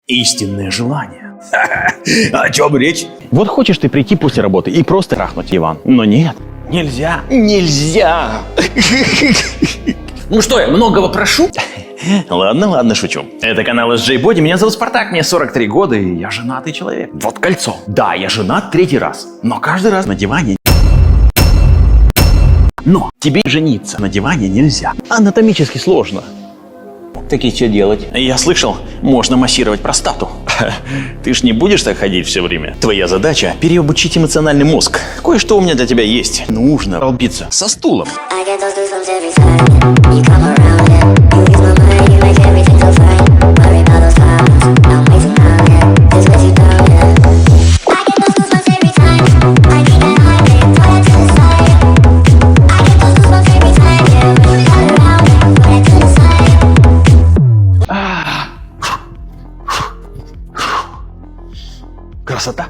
истинное желание. О чем речь? Вот хочешь ты прийти после работы и просто трахнуть Иван, но нет. Нельзя. Нельзя! Ну что, я многого прошу? Ладно, шучу. Это канал SJ Body, меня зовут Спартак, мне 43 года, и я женатый человек. Вот кольцо. Да, я женат 3-й раз, но каждый раз на диване. Но тебе жениться на диване нельзя. Анатомически сложно. Так и что делать? Я слышал, можно массировать простату. Ты ж не будешь так ходить все время. Твоя задача – переобучить эмоциональный мозг. Кое-что у меня для тебя есть. Нужно долбиться со стулом. I get those goosebumps every time you come around, yeah. You ease my mind, you make everything feel fine. Worry about those problems, I'm way too proud, yeah. Just let you down, yeah. I get those goosebumps every time. I keep it high, babe, throw that to the side. I get those goosebumps every time, yeah. When you come around, yeah, throw that to the side. Красота.